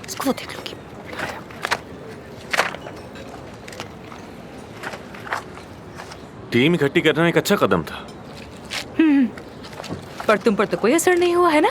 इसको देख लूंगी। टीम इकट्ठी करना एक अच्छा कदम था। पर तुम पर तो कोई असर नहीं हुआ है ना?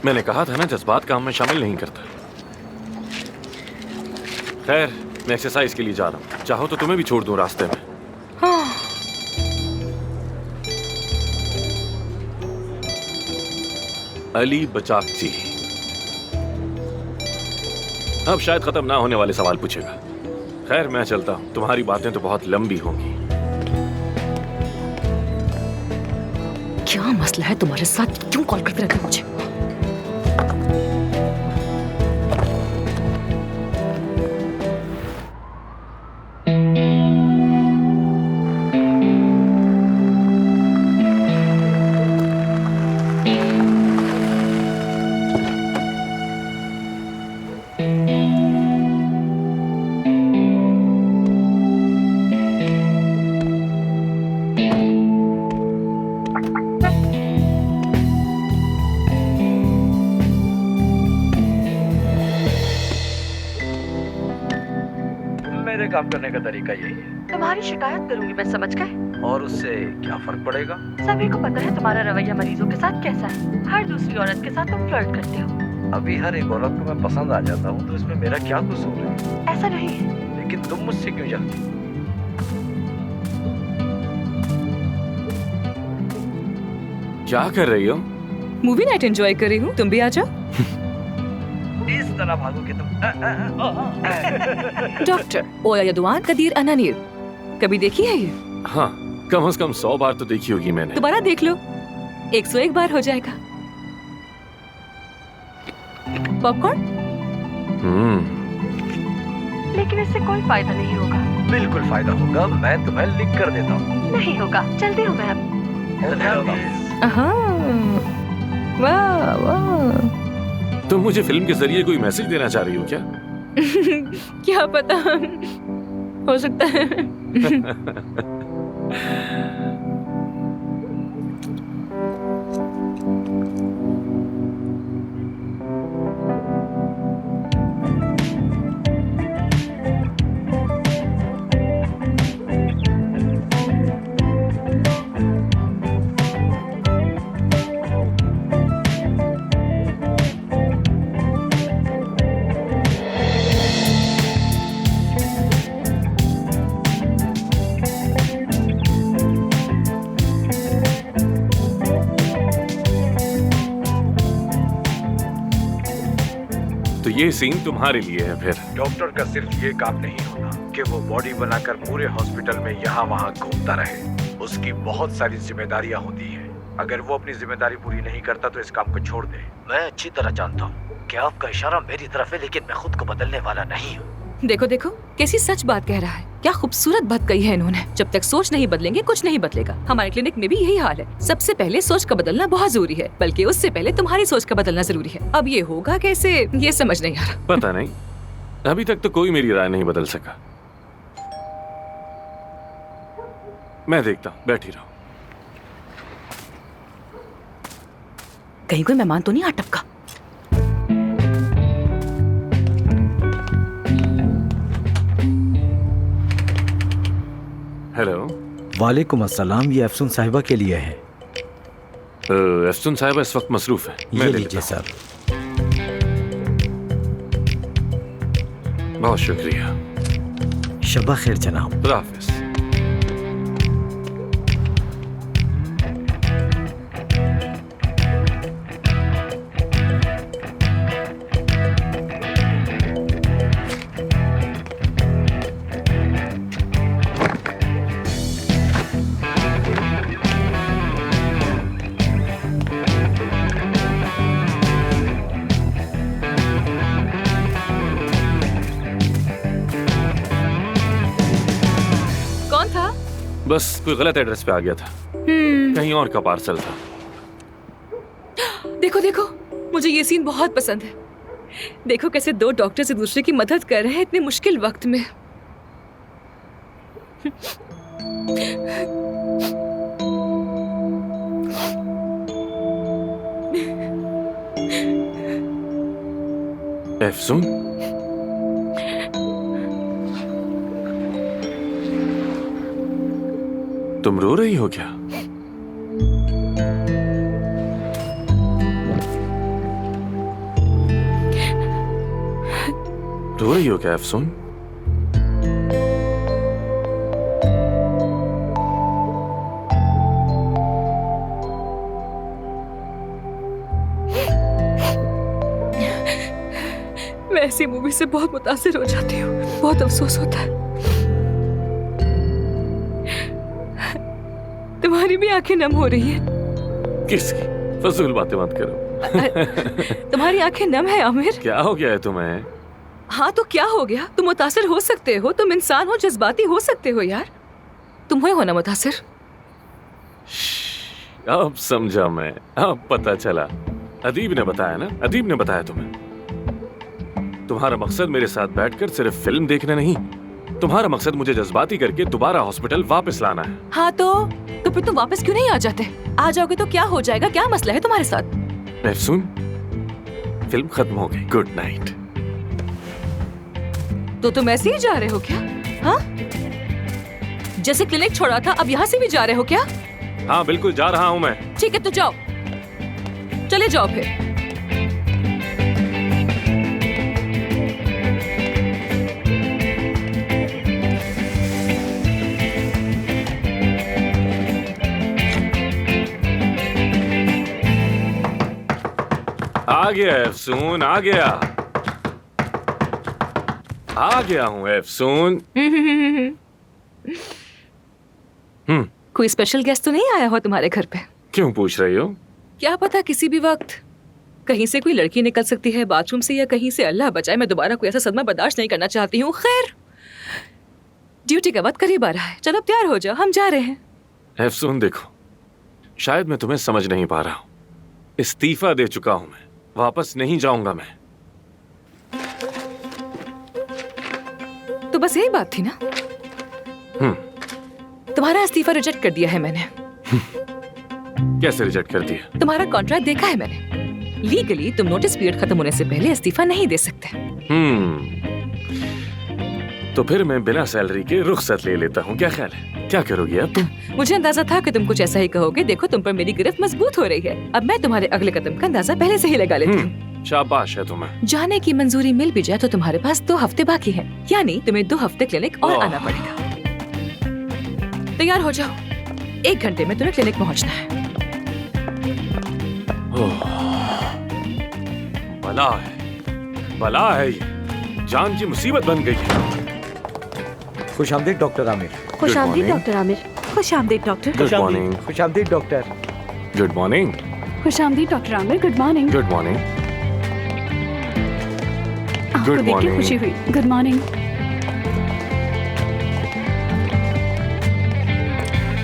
मैंने कहा था ना, जज्बात काम में शामिल नहीं करता। खैर, मैं एक्सरसाइज के लिए जा रहा हूँ। चाहो तो तुम्हें भी छोड़ दूं रास्ते में। हाँ। अली बचाकची अब शायद खत्म ना होने वाले सवाल पूछेगा। खैर, मैं चलता हूँ। तुम्हारी बातें तो बहुत लंबी होंगी। क्या मसला है तुम्हारे साथ? क्यों कॉल करते रहते हो मुझे? मेरे काम करने का तरीका यही है। तुम्हारी शिकायत करूंगी मैं, समझ गए? और उससे क्या फर्क पड़ेगा? सभी को पता है तुम्हारा रवैया मरीजों के साथ कैसा है। हर दूसरी औरत के साथ तुम फ्लर्ट करते हो। अभी हर एक औरत को मैं पसंद आ जाता हूँ, तो इसमें मेरा क्या कसूर है? ऐसा नहीं है। लेकिन तुम मुझसे क्यों जलती? क्या कर रही हो? मूवी नाइट एंजॉय कर रही हूँ, तुम भी आ जाओ। इस तरह भागोगे तुम। डॉक्टर ओया यदुआन कदीर अनानीर, कभी देखी है ये? हाँ, कम से कम 100 बार तो देखी होगी मैंने। दोबारा देख लो, 101 बार हो जाएगा। पॉपकॉर्न? लेकिन इससे कोई फायदा नहीं होगा। बिल्कुल फायदा होगा, मैं तुम्हें लिख कर देता हूँ। नहीं होगा, चलती हूँ मैं अब। हाँ, वाह वाह। तुम मुझे फिल्म के जरिए कोई मैसेज देना चाह रही हो क्या? क्या पता, हो सकता है। तो ये सीन तुम्हारे लिए है फिर? डॉक्टर का सिर्फ ये काम नहीं होता कि वो बॉडी बनाकर पूरे हॉस्पिटल में यहाँ वहाँ घूमता रहे। उसकी बहुत सारी जिम्मेदारियाँ होती हैं। अगर वो अपनी जिम्मेदारी पूरी नहीं करता तो इस काम को छोड़ दे। मैं अच्छी तरह जानता हूँ कि आपका इशारा मेरी तरफ है, लेकिन मैं खुद को बदलने वाला नहीं हूँ। देखो देखो, कैसी सच बात कह रहा है। क्या खूबसूरत बात कही है इन्होंने। जब तक सोच नहीं बदलेंगे कुछ नहीं बदलेगा। हमारे क्लिनिक में भी यही हाल है। सबसे पहले सोच का बदलना बहुत जरूरी है, बल्कि उससे पहले तुम्हारी सोच का बदलना जरूरी है। अब ये होगा कैसे, ये समझ नहीं आ रहा। पता नहीं, अभी तक तो कोई मेरी राय नहीं बदल सका। मैं देखता हूँ, बैठी रहो। कहीं कोई मेहमान तो नहीं आ टपका? हेलो। वालेकुम अस्सलाम, ये अफसून साहिबा के लिए है। अफसून साहिबा इस वक्त मसरूफ है। ये लीजिए सर। बहुत शुक्रिया। शबा खैर जनाब। खुदा हाफिज। बस कोई गलत एड्रेस पे आ गया था। कहीं और का पार्सल था। देखो देखो, मुझे ये सीन बहुत पसंद है। देखो कैसे दो डॉक्टर्स एक दूसरे की मदद कर रहे हैं इतने मुश्किल वक्त में। एफसून, तुम रो रही हो क्या? रो रही हो क्या एफसून? मैं ऐसी मूवी से बहुत मुतासिर हो जाती हूँ, बहुत अफसोस होता है। तुम्हारी भी आंखें नम हो रही हैं। किसकी? फजूल बातें मत करो। तुम्हारी आंखें नम है आमिर। क्या हो गया है तुम्हें? हाँ तो क्या हो गया? तुम मुतासिर हो सकते हो, तुम इंसान हो, जज्बाती हो सकते हो यार। तुम हुए हो ना मुतासिर? अब समझा मैं, अब पता चला। अदीब ने बताया ना, अदीब ने बताया तुम्हें। तुम्हारा मकसद मेरे साथ बैठकर सिर्फ फिल्म देखना नहीं, तुम्हारा मकसद मुझे जज्बाती करके दोबारा हॉस्पिटल वापस लाना है। हाँ तो फिर तुम वापस क्यों नहीं आ जाते? आ जाओगे तो क्या हो जाएगा? क्या मसला है तुम्हारे साथ? एफसून, फिल्म खत्म हो गई, गुड नाइट। तो तुम ऐसे ही जा रहे हो क्या? हाँ, जैसे क्लिनिक छोड़ा था अब यहाँ से भी जा रहे हो क्या? हाँ बिल्कुल जा रहा हूँ मैं। ठीक है तो जाओ, चले जाओ फिर। आ गया एफसून, आ गया, आ गया हूँ एफसून। कोई स्पेशल गेस्ट तो नहीं आया हो तुम्हारे घर पे? क्यों पूछ रही हो? क्या पता किसी भी वक्त कहीं से कोई लड़की निकल सकती है, बाथरूम से या कहीं से। अल्लाह बचाए, मैं दोबारा कोई ऐसा सदमा बर्दाश्त नहीं करना चाहती हूँ। खैर, ड्यूटी का वक्त करीब आ रहा है, चलो अब तैयार हो जाओ, हम जा रहे हैं। एफसून देखो, शायद मैं तुम्हें समझ नहीं पा रहा हूँ। इस्तीफा दे चुका हूँ मैं, वापस नहीं जाऊंगा मैं। तो बस यही बात थी ना? तुम्हारा इस्तीफा रिजेक्ट कर दिया है मैंने। कैसे रिजेक्ट कर दिया? तुम्हारा कॉन्ट्रैक्ट देखा है मैंने। लीगली तुम नोटिस पीरियड खत्म होने से पहले इस्तीफा नहीं दे सकते। तो फिर मैं बिना सैलरी के रुखसत ले लेता हूँ, क्या ख्याल है? क्या करोगी अब तुम? मुझे अंदाजा था कि तुम कुछ ऐसा ही कहोगे। देखो तुम पर मेरी गिरफ्त मजबूत हो रही है। अब मैं तुम्हारे अगले कदम का अंदाजा पहले से ही लगा लेती हूँ। शाबाश है तुम्हें। जाने की मंजूरी मिल भी जाए तो तुम्हारे पास 2 हफ्ते बाकी हैं, यानी तुम्हें 2 हफ्ते क्लिनिक और आना पड़ेगा। तैयार हो जाओ, 1 घंटे में तुम्हें क्लिनिक पहुंचना है। बला है, बला है ये, जान की मुसीबत बन गई है। खुशामदीद डॉक्टर आमिर। खुशामदीद डॉक्टर आमिर। खुशामदीद डॉक्टर। Good morning. खुशामदीद डॉक्टर। Good morning. खुशामदीद doctor Aamir. Good morning. Good morning. आपको Good देख के morning. खुशी हुई। Good morning.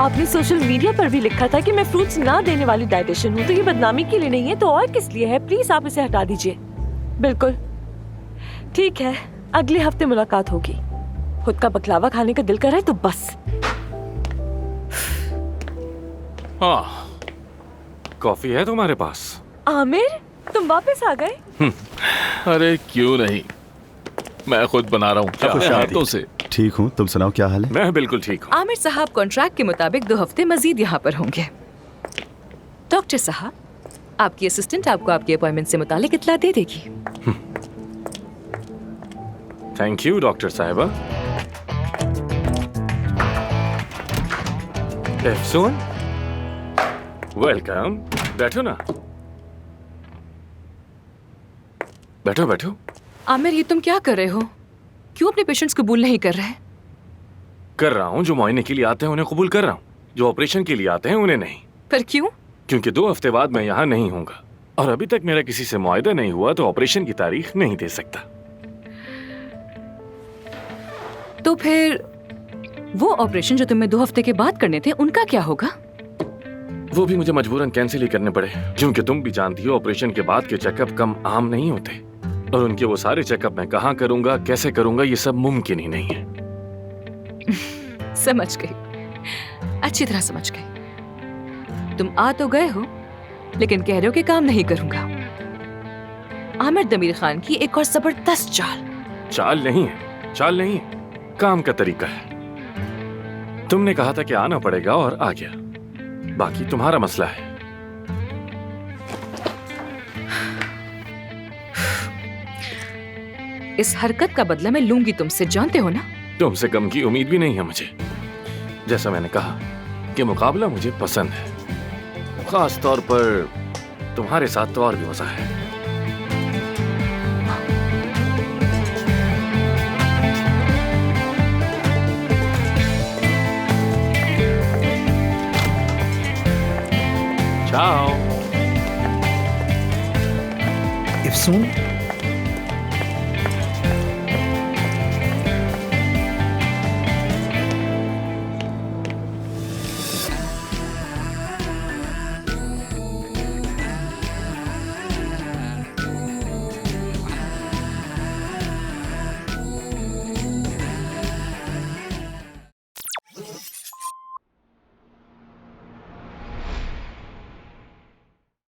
आपने सोशल मीडिया पर भी लिखा था कि मैं फ्रूट्स ना देने वाली डाइटिशियन हूँ, तो ये बदनामी के लिए नहीं है तो और किस लिए है? प्लीज आप इसे हटा दीजिए। बिल्कुल ठीक है, अगले हफ्ते मुलाकात होगी। खुद का बकलावा खाने का दिल कर रहा है तो बस। हाँ, कॉफी है तुम्हारे पास? आमिर, तुम वापस आ गए? अरे क्यों नहीं, मैं खुद बना रहा हूँ अपने हाथों से। ठीक हूँ, तुम सुनाओ क्या हाल है? मैं बिल्कुल ठीक हूँ। आमिर साहब कॉन्ट्रैक्ट के मुताबिक 2 हफ्ते मजीद यहाँ पर होंगे। डॉक्टर साहब, आपकी असिस्टेंट आपको आपकी अपॉइंटमेंट से मुतालिक इत्तला दे देगी। थैंक यू डॉक्टर साहिबा। एफसून, वेलकम। बैठो ना, बैठो बैठो। आमिर, ये तुम क्या कर रहे हो? क्यों अपने पेशेंट्स कबूल नहीं कर रहे? कर रहा हूँ, जो मुआयने के लिए आते हैं उन्हें कबूल कर रहा हूँ, जो ऑपरेशन के लिए आते हैं उन्हें नहीं। पर क्यों? क्योंकि 2 हफ्ते बाद मैं यहाँ नहीं हूँगा और अभी तक मेरा किसी से मुआयदा नहीं हुआ, तो ऑपरेशन की तारीख नहीं दे सकता। तो फिर वो ऑपरेशन जो तुम्हें 2 हफ्ते के बाद करने थे, उनका क्या होगा? वो भी मुझे मजबूरन कैंसिल ही करने पड़े, क्योंकि तुम भी जानती हो ऑपरेशन के बाद के चेकअप कम आम नहीं होते, और उनके वो सारे चेकअप मैं कहाँ करूंगा, कैसे करूंगा, ये सब मुमकिन ही नहीं है। समझ गई, अच्छी तरह समझ गई। तुम आ तो गए हो, लेकिन कह रहे हो कि काम नहीं करूंगा। आमिर दमीर खान की एक और जबरदस्त चाल। चाल नहीं है, चाल नहीं है, काम का तरीका है। तुमने कहा था कि आना पड़ेगा और आ गया, बाकी तुम्हारा मसला है। इस हरकत का बदला मैं लूंगी तुमसे, जानते हो ना? तुमसे गम की उम्मीद भी नहीं है मुझे। जैसा मैंने कहा कि मुकाबला मुझे पसंद है, खास तौर पर तुम्हारे साथ तो और भी मजा है। Ciao. इफ्सून